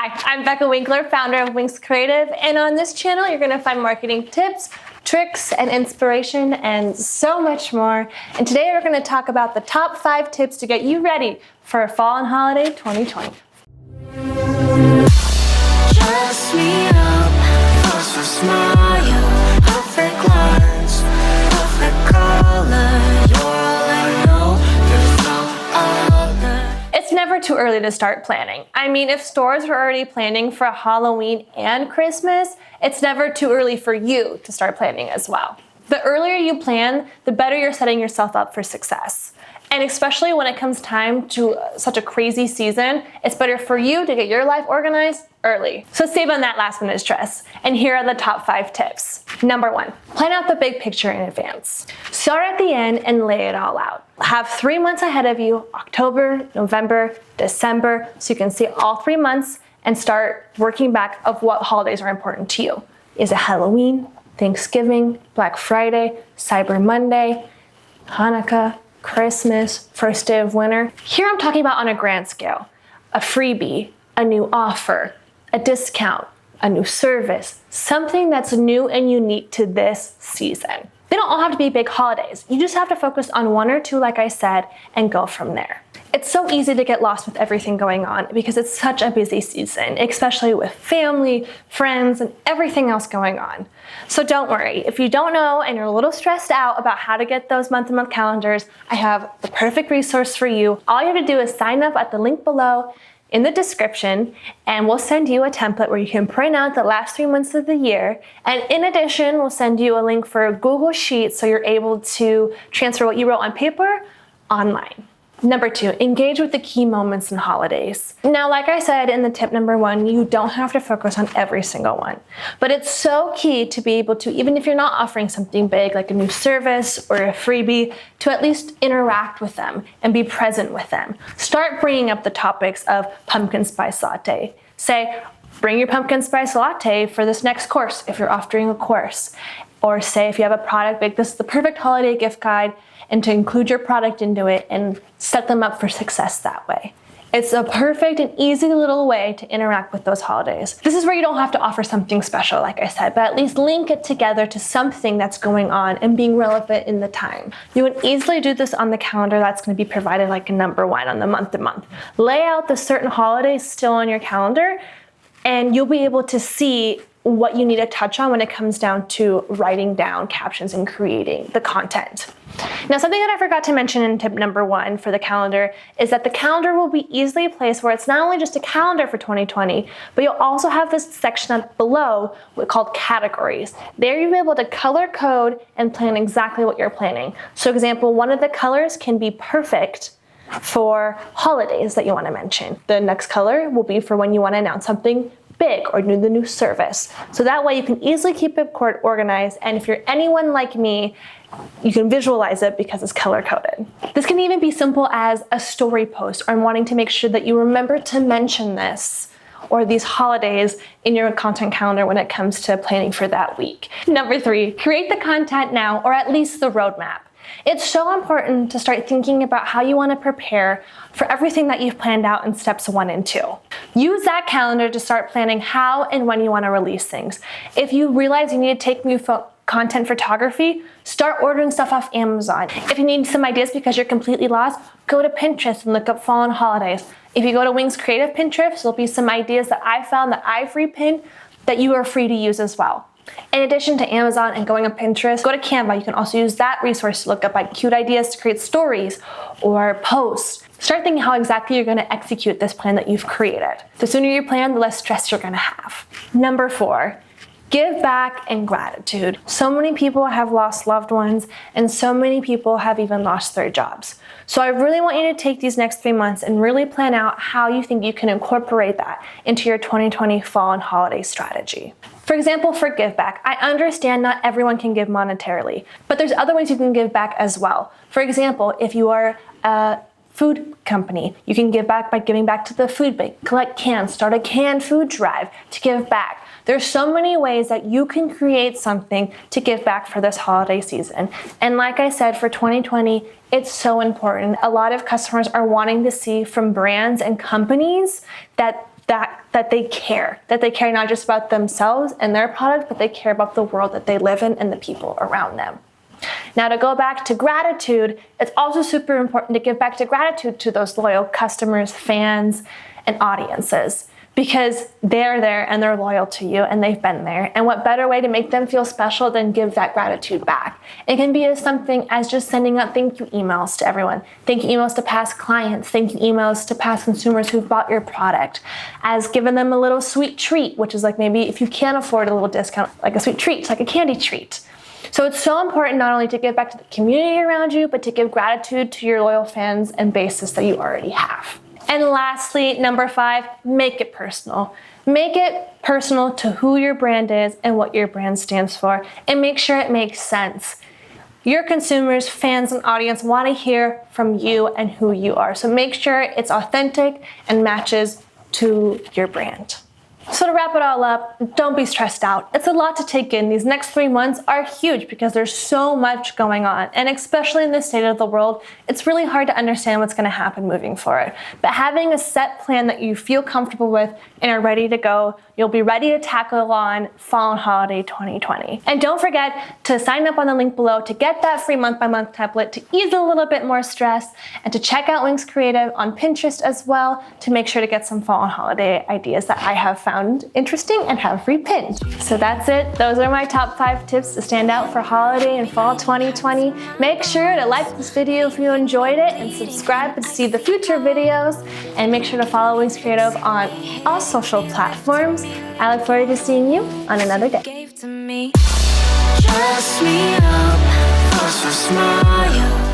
Hi, I'm Becca Winkler, founder of Winx Creative, and on this channel you're going to find marketing tips, tricks, and inspiration, and so much more. And today we're going to talk about the top 5 tips to get you ready for fall and holiday 2020. Dress me up, close for smile, perfect lines, perfect color, you're all I know, there's no other. It's never too early to start planning. I mean, if stores are already planning for Halloween and Christmas, it's never too early for you to start planning as well. The earlier you plan, the better you're setting yourself up for success. And especially when it comes time to such a crazy season, it's better for you to get your life organized early. So save on that last minute stress. And here are the top 5 tips. Number 1, plan out the big picture in advance. Start at the end and lay it all out. Have 3 months ahead of you, October, November, December, so you can see all 3 months and start working back of what holidays are important to you. Is it Halloween, Thanksgiving, Black Friday, Cyber Monday, Hanukkah, Christmas, first day of winter? Here I'm talking about on a grand scale. A freebie, a new offer, a discount, a new service, something that's new and unique to this season. They don't all have to be big holidays. You just have to focus on 1 or 2, like I said, and go from there. It's so easy to get lost with everything going on because it's such a busy season, especially with family, friends, and everything else going on. So don't worry, if you don't know and you're a little stressed out about how to get those month-to-month calendars, I have the perfect resource for you. All you have to do is sign up at the link below in the description, and we'll send you a template where you can print out the last 3 months of the year. And in addition, we'll send you a link for Google Sheets so you're able to transfer what you wrote on paper online. Number 2, engage with the key moments and holidays. Now, like I said in the tip number 1, you don't have to focus on every single one, but it's so key to be able to, even if you're not offering something big like a new service or a freebie, to at least interact with them and be present with them. Start bringing up the topics of pumpkin spice latte. Say, bring your pumpkin spice latte for this next course if you're offering a course. Or say if you have a product big, this is the perfect holiday gift guide, and to include your product into it and set them up for success that way. It's a perfect and easy little way to interact with those holidays. This is where you don't have to offer something special, like I said, but at least link it together to something that's going on and being relevant in the time. You can easily do this on the calendar that's going to be provided like a number 1 on the month-to-month. Lay out the certain holidays still on your calendar, and you'll be able to see what you need to touch on when it comes down to writing down captions and creating the content. Now, something that I forgot to mention in tip number 1 for the calendar is that the calendar will be easily placed where it's not only just a calendar for 2020, but you'll also have this section up below called categories. There you'll be able to color code and plan exactly what you're planning. So, example, one of the colors can be perfect for holidays that you want to mention. The next color will be for when you want to announce something big or the new service. So that way you can easily keep it organized, and if you're anyone like me, you can visualize it because it's color coded. This can even be simple as a story post or wanting to make sure that you remember to mention this or these holidays in your content calendar when it comes to planning for that week. Number 3, create the content now, or at least the roadmap. It's so important to start thinking about how you want to prepare for everything that you've planned out in steps 1 and 2. Use that calendar to start planning how and when you want to release things. If you realize you need to take new content photography, start ordering stuff off Amazon. If you need some ideas because you're completely lost, go to Pinterest and look up fall and holidays. If you go to Winx Creative Pinterest, there'll be some ideas that I found that I've repinned that you are free to use as well. In addition to Amazon and going on Pinterest, go to Canva. You can also use that resource to look up like cute ideas to create stories or posts. Start thinking how exactly you're going to execute this plan that you've created. The sooner you plan, the less stress you're going to have. Number 4, give back and gratitude. So many people have lost loved ones, and so many people have even lost their jobs. So I really want you to take these next 3 months and really plan out how you think you can incorporate that into your 2020 fall and holiday strategy. For example, for give back, I understand not everyone can give monetarily, but there's other ways you can give back as well. For example, if you are a food company, you can give back by giving back to the food bank, collect cans, start a canned food drive to give back. There's so many ways that you can create something to give back for this holiday season. And like I said, for 2020, it's so important. A lot of customers are wanting to see from brands and companies that that they care not just about themselves and their product, but they care about the world that they live in and the people around them. Now, to go back to gratitude, it's also super important to give back to gratitude to those loyal customers, fans, and audiences, because they're there and they're loyal to you and they've been there. And what better way to make them feel special than give that gratitude back? It can be as something as just sending out thank you emails to everyone, thank you emails to past clients, thank you emails to past consumers who've bought your product, as giving them a little sweet treat, which is like maybe if you can't afford a little discount, like a sweet treat, like a candy treat. So it's so important not only to give back to the community around you, but to give gratitude to your loyal fans and bases that you already have. And lastly, number 5, make it personal. Make it personal to who your brand is and what your brand stands for, and make sure it makes sense. Your consumers, fans, and audience want to hear from you and who you are. So make sure it's authentic and matches to your brand. So to wrap it all up, don't be stressed out. It's a lot to take in. These next 3 months are huge because there's so much going on. And especially in this state of the world, it's really hard to understand what's going to happen moving forward. But having a set plan that you feel comfortable with and are ready to go, you'll be ready to tackle on fall and holiday 2020. And don't forget to sign up on the link below to get that free month-by-month template to ease a little bit more stress, and to check out Winx Creative on Pinterest as well to make sure to get some fall and holiday ideas that I have found interesting and have repinned. So that's it. Those are my top 5 tips to stand out for holiday and fall 2020. Make sure to like this video if you enjoyed it, and subscribe to see the future videos, and make sure to follow Winx Creative on all social platforms. I look forward to seeing you on another day. Gave to me. Dress me up, first a smile.